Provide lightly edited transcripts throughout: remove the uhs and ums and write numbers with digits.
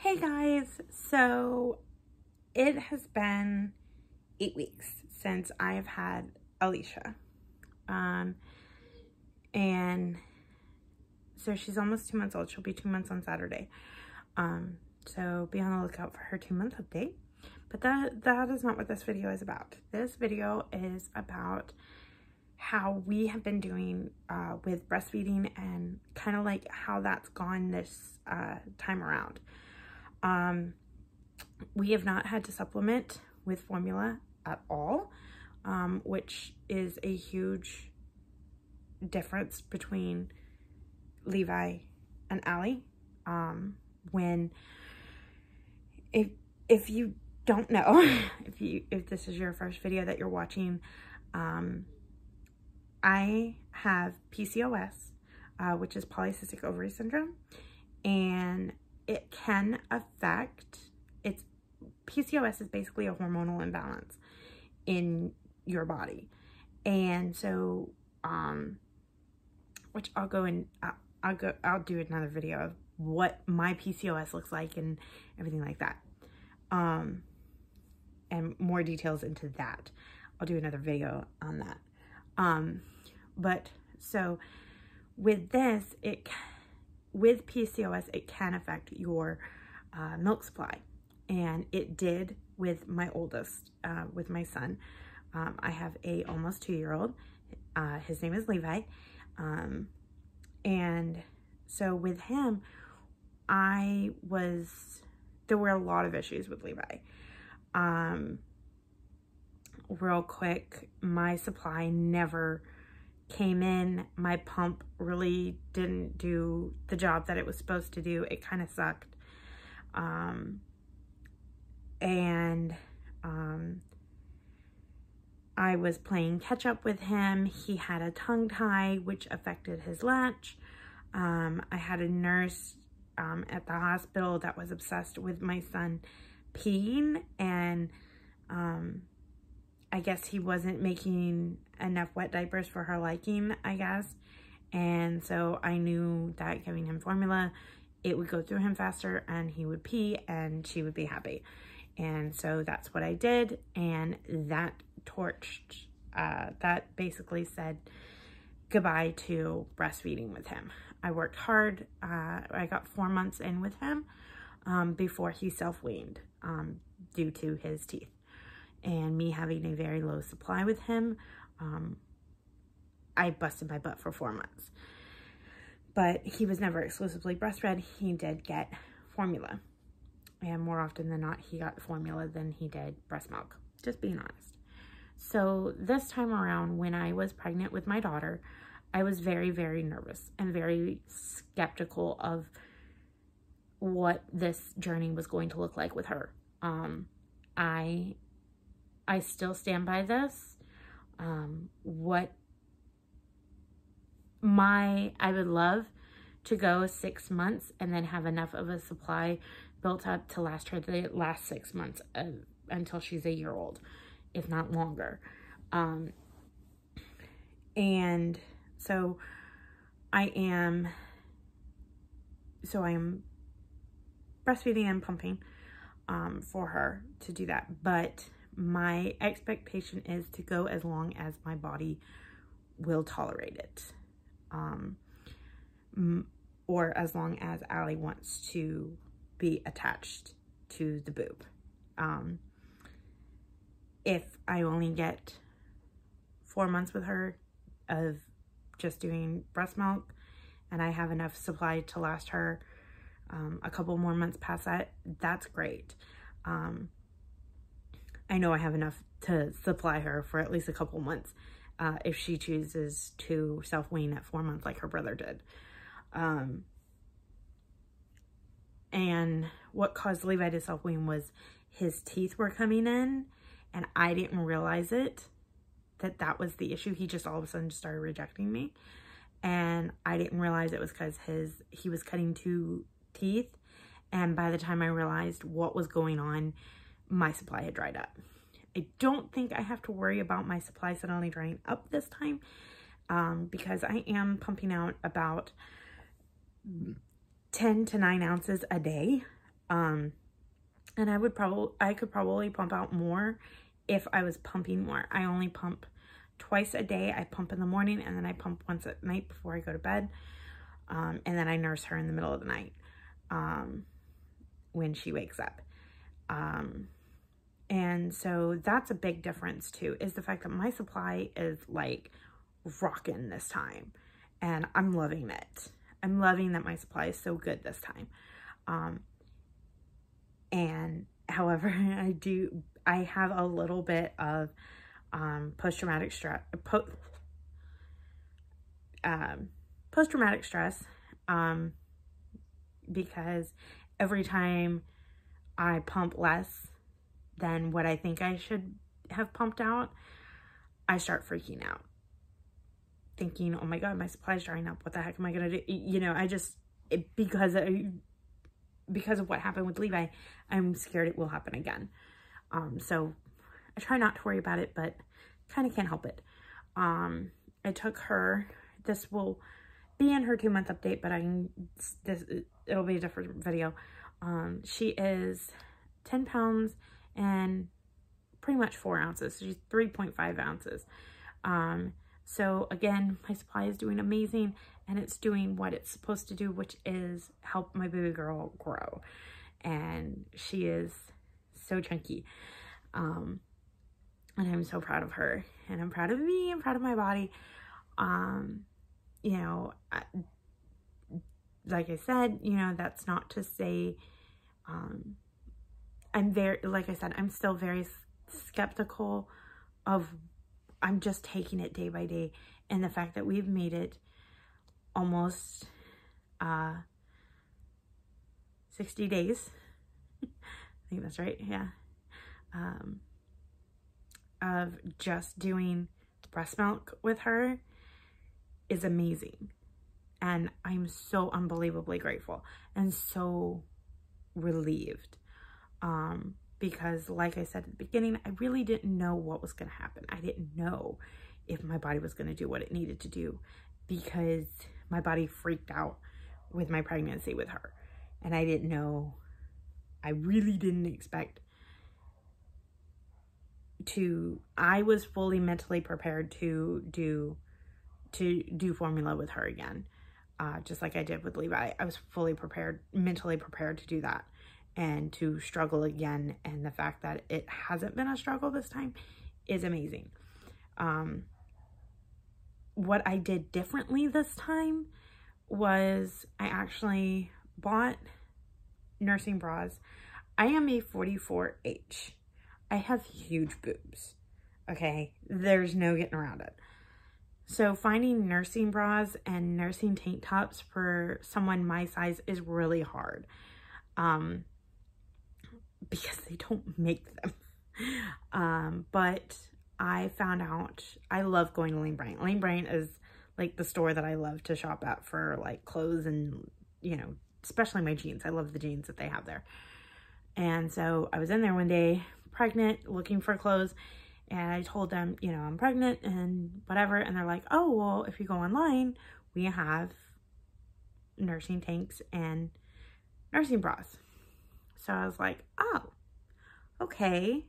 Hey guys, so it has been 8 weeks since I've had Alicia. And so she's almost 2 months old. She'll be 2 months on Saturday. So be on the lookout for her 2-month update. But that is not what this video is about. This video is about how we have been doing with breastfeeding and kind of like how that's gone this time around. We have not had to supplement with formula at all, which is a huge difference between Levi and Allie. If you don't know, if this is your first video that you're watching, I have PCOS, which is polycystic ovary syndrome, and it can affect, PCOS is basically a hormonal imbalance in your body. And so, which I'll do another video of what my PCOS looks like and everything like that. And more details into that. I'll do another video on that. But so with this, with PCOS, it can affect your milk supply. And it did with my oldest, with my son. I have a almost 2-year-old. His name is Levi. And so with him, there were a lot of issues with Levi. Real quick, my supply never came in. My pump really didn't do the job that it was supposed to do. It kind of sucked. I was playing catch up with him. He had a tongue tie, which affected his latch. I had a nurse at the hospital that was obsessed with my son peeing, and I guess he wasn't making enough wet diapers for her liking, I guess. And so I knew that giving him formula, it would go through him faster and he would pee and she would be happy. And so that's what I did. And that torched, that basically said goodbye to breastfeeding with him. I worked hard. I got 4 months in with him before he self-weaned due to his teeth. And me having a very low supply with him, I busted my butt for 4 months. But he was never exclusively breastfed. He did get formula. And more often than not, he got formula than he did breast milk. Just being honest. So this time around, when I was pregnant with my daughter, I was very, very nervous and very skeptical of what this journey was going to look like with her. I still stand by this. I would love to go 6 months and then have enough of a supply built up to last her the last 6 months until she's a year old, if not longer. And so I am breastfeeding and pumping for her to do that. But my expectation is to go as long as my body will tolerate it. Or as long as Allie wants to be attached to the boob. If I only get 4 months with her of just doing breast milk and I have enough supply to last her a couple more months past that, that's great. I know I have enough to supply her for at least a couple months if she chooses to self-wean at 4 months like her brother did. And what caused Levi to self-wean was his teeth were coming in, and I didn't realize that was the issue. He just all of a sudden started rejecting me, and I didn't realize it was because he was cutting 2 teeth, and by the time I realized what was going on, my supply had dried up. I don't think I have to worry about my supply suddenly drying up this time, because I am pumping out about 10 to 9 ounces a day And I could probably pump out more if I was pumping more. I only pump twice a day. I pump in the morning, and then I pump once at night before I go to bed. And then I nurse her in the middle of the night when she wakes up. And so that's a big difference too, is the fact that my supply is like rocking this time, and I'm loving it. I'm loving that my supply is so good this time. And however, I have a little bit of post-traumatic stress, because every time I pump less than what I think I should have pumped out, I start freaking out, thinking, oh my God, my supply's drying up. What the heck am I going to do? You know, because of what happened with Levi, I'm scared it will happen again. So I try not to worry about it, but kind of can't help it. I took her, this will be in her 2-month update, but it'll be a different video. She is 10 pounds and pretty much 4 ounces. She's 3.5 ounces. So again, my supply is doing amazing, and it's doing what it's supposed to do, which is help my baby girl grow. And she is so chunky. And I'm so proud of her, and I'm proud of me, I'm proud of my body. You know, like I said, you know, that's not to say, like I said, I'm still very skeptical of, I'm just taking it day by day. And the fact that we've made it almost 60 days. I think that's right. Yeah. Of just doing breast milk with her is amazing. And I'm so unbelievably grateful and so relieved. Because like I said at the beginning, I really didn't know what was going to happen. I didn't know if my body was going to do what it needed to do, because my body freaked out with my pregnancy with her. And I didn't know, I really didn't expect I was fully mentally prepared to do formula with her again. Just like I did with Levi. I was fully prepared, mentally prepared to do that and to struggle again. And the fact that it hasn't been a struggle this time is amazing. What I did differently this time was I actually bought nursing bras. I am a 44H. I have huge boobs. Okay, there's no getting around it. So finding nursing bras and nursing tank tops for someone my size is really hard. Because they don't make them. But I found out, I love going to Lane Bryant. Lane Bryant is like the store that I love to shop at for like clothes and, you know, especially my jeans. I love the jeans that they have there. And so I was in there one day, pregnant, looking for clothes. And I told them, you know, I'm pregnant and whatever. And they're like, oh, well, if you go online, we have nursing tanks and nursing bras. So I was like, oh, okay.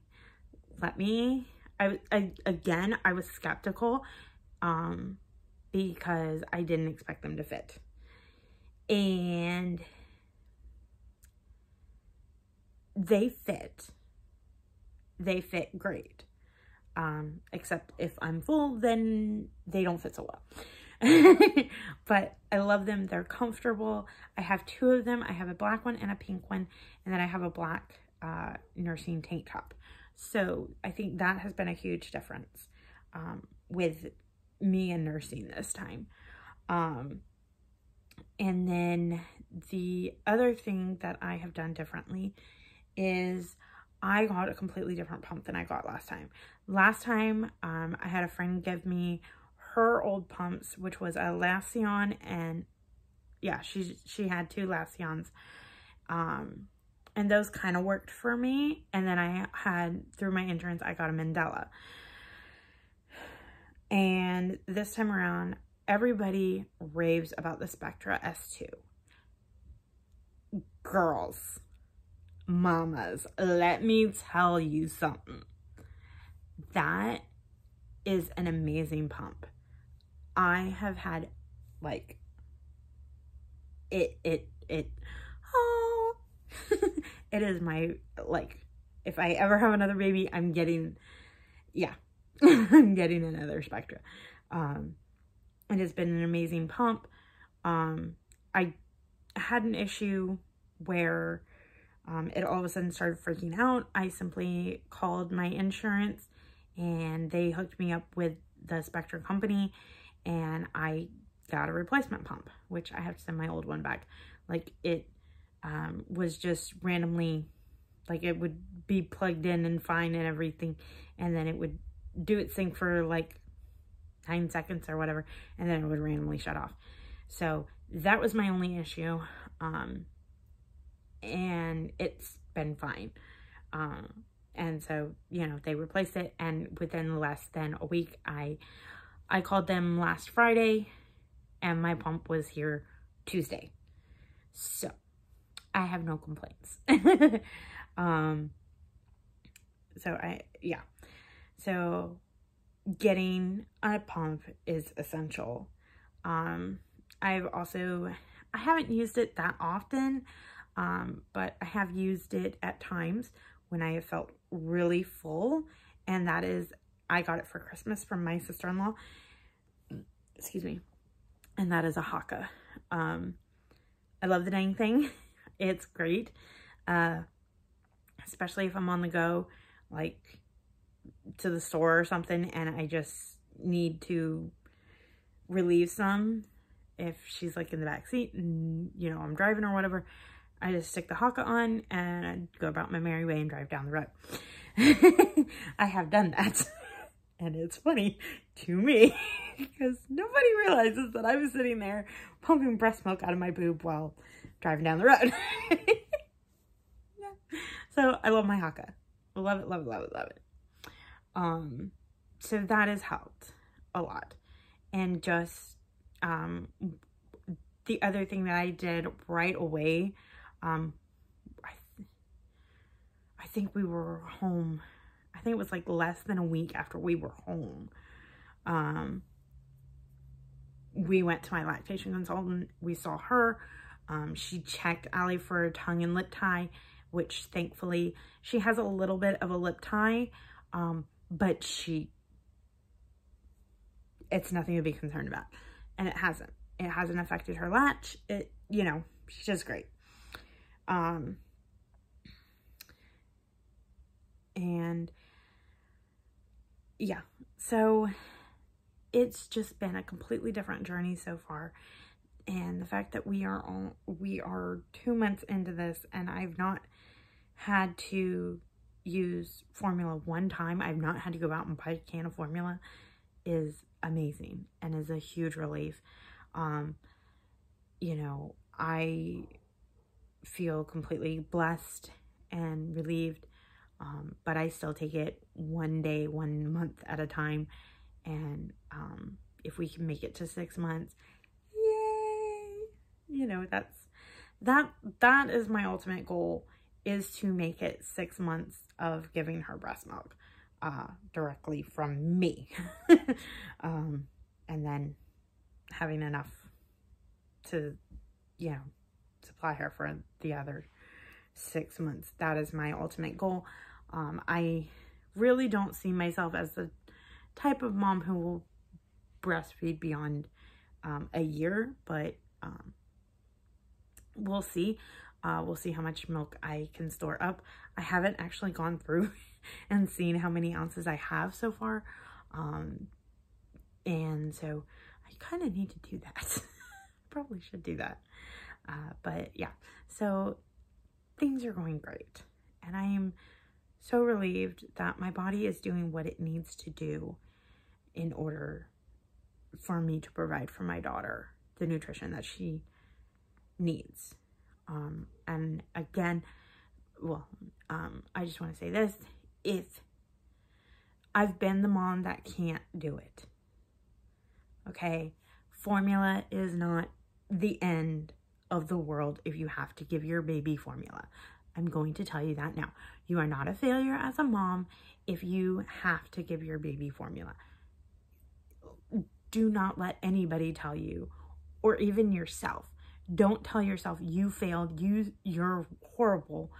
Again, I was skeptical because I didn't expect them to fit. And they fit. They fit great. Except if I'm full, then they don't fit so well. But I love them. They're comfortable. I have 2 of them. I have a black one and a pink one. And then I have a black nursing tank top. So I think that has been a huge difference with me and nursing this time. And then the other thing that I have done differently is I got a completely different pump than I got last time. Last time, I had a friend give me her old pumps, which was a Lassion, and yeah, she had 2 Lassions. And those kind of worked for me. And then I had, through my insurance, I got a Mandela. And this time around, everybody raves about the Spectra S2. Girls, mamas, let me tell you something. That is an amazing pump. I have had like it oh it is my, like, if I ever have another baby, I'm getting, yeah, I'm getting another Spectra. It has been an amazing pump. I had an issue where it all of a sudden started freaking out. I simply called my insurance and they hooked me up with the Spectra company, and I got a replacement pump, which I have to send my old one back. Like, it was just randomly, like, it would be plugged in and fine and everything, and then it would do its thing for like 9 seconds or whatever, and then it would randomly shut off. So that was my only issue, and it's been fine. And so, you know, they replaced it, and within less than a week, I called them last Friday, and my pump was here Tuesday. So I have no complaints. So getting a pump is essential. I haven't used it that often, but I have used it at times when I have felt really full, and that is, I got it for Christmas from my sister-in-law, excuse me, and that is a Haka. I love the dang thing. It's great, especially if I'm on the go, like to the store or something, and I just need to relieve some. If she's like in the back seat and, you know, I'm driving or whatever, I just stick the Haka on and I go about my merry way and drive down the road. I have done that. And it's funny to me because nobody realizes that I was sitting there pumping breast milk out of my boob while driving down the road. Yeah. So I love my Haka. Love it, love it, love it, love it. So that has helped a lot. And just, the other thing that I did right away, I think we were home, I think it was like less than a week after we were home. We went to my lactation consultant. We saw her. She checked Allie for a tongue and lip tie, which thankfully she has a little bit of a lip tie, but it's nothing to be concerned about. And it hasn't affected her latch. You know, she's just great. And yeah, so it's just been a completely different journey so far. And the fact that we are 2 months into this, and I've not had to use formula one time, I've not had to go out and buy a can of formula, is amazing and is a huge relief. You know, I feel completely blessed and relieved, but I still take it 1 day, 1 month at a time. And if we can make it to 6 months, yay! You know, that is my ultimate goal, is to make it 6 months of giving her breast milk directly from me. And then having enough to, you know, supply her for the other 6 months. That is my ultimate goal. I really don't see myself as the type of mom who will breastfeed beyond a year, but we'll see. We'll see how much milk I can store up. I haven't actually gone through and seen how many ounces I have so far. And so I kind of need to do that. Probably should do that. But yeah, so things are going great. And I am so relieved that my body is doing what it needs to do in order for me to provide for my daughter the nutrition that she needs. And again, I just want to say this, I've been the mom that can't do it. Okay? Formula is not the end of the world if you have to give your baby formula. I'm going to tell you that now. You are not a failure as a mom if you have to give your baby formula. Do not let anybody tell you, or even yourself. Don't tell yourself you failed, you're horrible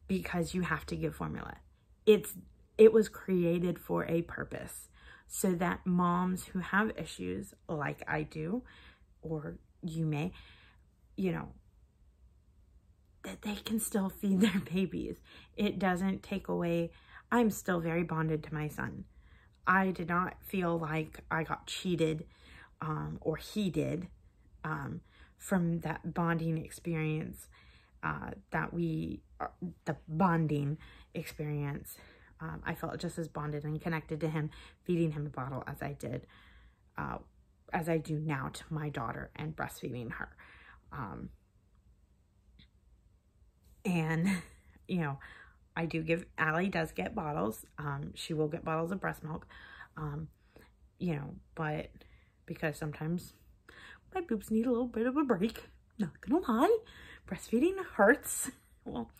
because you have to give formula. It was created for a purpose, so that moms who have issues like I do, or you may, you know, that they can still feed their babies. It doesn't take away. I'm still very bonded to my son. I did not feel like I got cheated, or he did, from that bonding experience, the bonding experience. I felt just as bonded and connected to him, feeding him a bottle as I do now to my daughter and breastfeeding her. And, you know, Allie does get bottles. She will get bottles of breast milk, you know, but because sometimes my boobs need a little bit of a break. Not gonna lie, breastfeeding hurts. Well,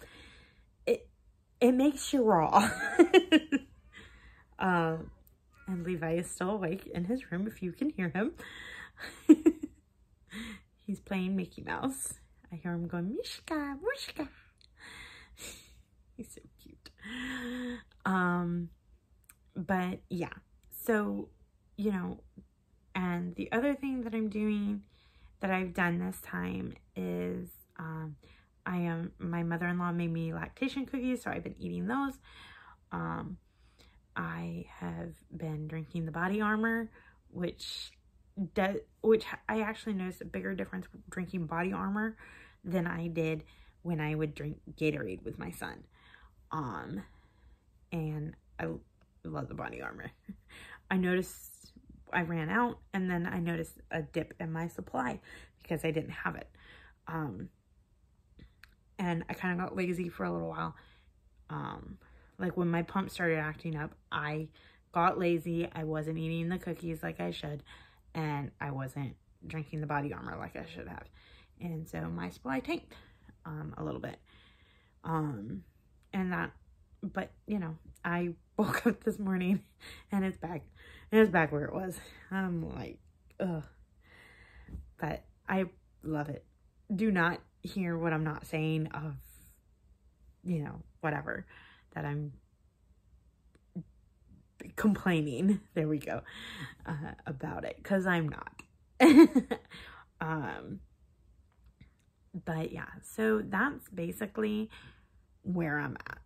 it makes you raw. And Levi is still awake in his room if you can hear him. He's playing Mickey Mouse. I hear him going, Mishka, Mushka. He's so cute. But yeah, so, you know, and the other thing that I've done this time is, my mother-in-law made me lactation cookies, so I've been eating those. I have been drinking the body armor, which I actually noticed a bigger difference drinking body armor than I did when I would drink Gatorade with my son. And I love the body armor. I noticed I ran out, and then I noticed a dip in my supply because I didn't have it. And I kind of got lazy for a little while. Like when my pump started acting up, I got lazy. I wasn't eating the cookies like I should, and I wasn't drinking the body armor like I should have. And so my supply tanked a little bit. But you know, I woke up this morning and it's back. And it's back where it was. I'm like, ugh. But I love it. Do not hear what I'm not saying of, you know, whatever, that I'm complaining. There we go. About it. Because I'm not. But yeah, so that's basically where I'm at.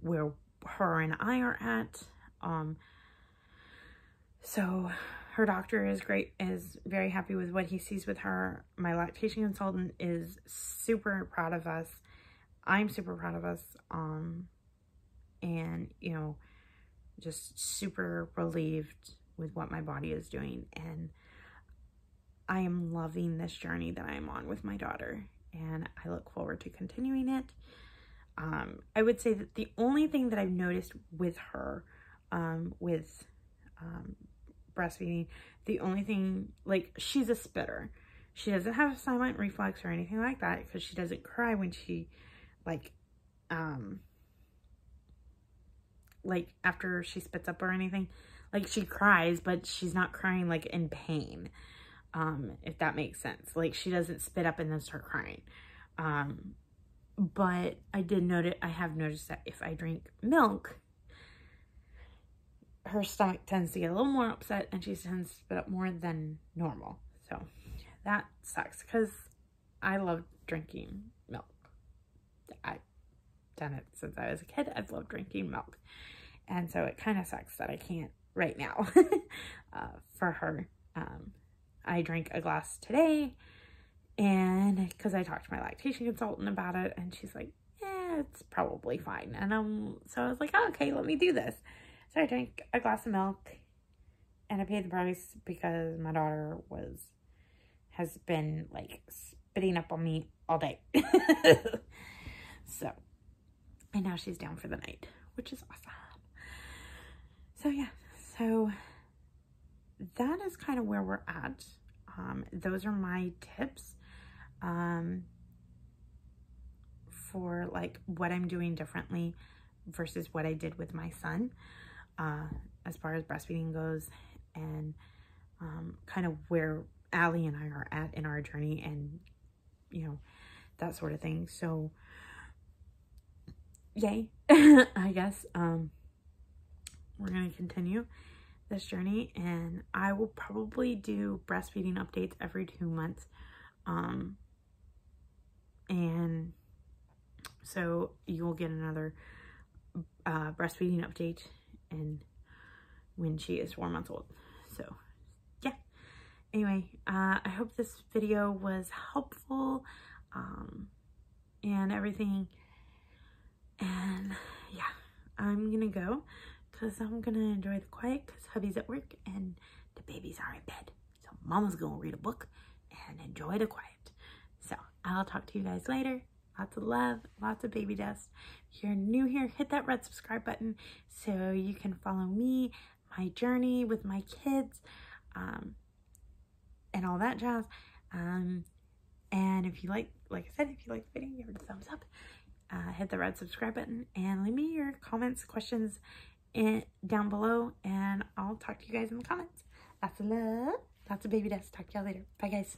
Where her and I are at. So her doctor is very happy with what he sees with her. My lactation consultant is super proud of us. I'm super proud of us. And, you know, just super relieved with what my body is doing. And I am loving this journey that I'm on with my daughter. And I look forward to continuing it. I would say that the only thing that I've noticed with her, with breastfeeding, the only thing, like, she's a spitter. She doesn't have a silent reflex or anything like that because she doesn't cry when she, like after she spits up or anything. Like, she cries, but she's not crying, like, in pain, if that makes sense. Like, she doesn't spit up and then start crying. But I have noticed that if I drink milk, her stomach tends to get a little more upset and she tends to spit up more than normal. So that sucks because I love drinking milk. I've done it since I was a kid. I've loved drinking milk. And so it kind of sucks that I can't right now for her. I drank a glass today, and because I talked to my lactation consultant about it, and she's like, yeah, it's probably fine. And so I was like, oh, okay, let me do this. So I drank a glass of milk, and I paid the price because my daughter has been like spitting up on me all day. So, and now she's down for the night, which is awesome. So yeah, so that is kind of where we're at. Those are my tips for like what I'm doing differently versus what I did with my son as far as breastfeeding goes, and kind of where Allie and I are at in our journey, and you know, that sort of thing. So yay. I guess we're gonna continue this journey, and I will probably do breastfeeding updates every 2 months, and so you will get another breastfeeding update and when she is 4 months old. So yeah, anyway, I hope this video was helpful and everything, and yeah, I'm gonna go because I'm gonna enjoy the quiet because hubby's at work and the babies are in bed, so mama's gonna read a book and enjoy the quiet. So I'll talk to you guys later. Lots of love, lots of baby dust. If you're new here, hit that red subscribe button so you can follow me, my journey with my kids, and all that jazz. And if you like I said, if you like the video, give it a thumbs up. Hit the red subscribe button and leave me your comments, questions down below, and I'll talk to you guys in the comments. Lots of love, lots of baby dust. Talk to y'all later. Bye, guys.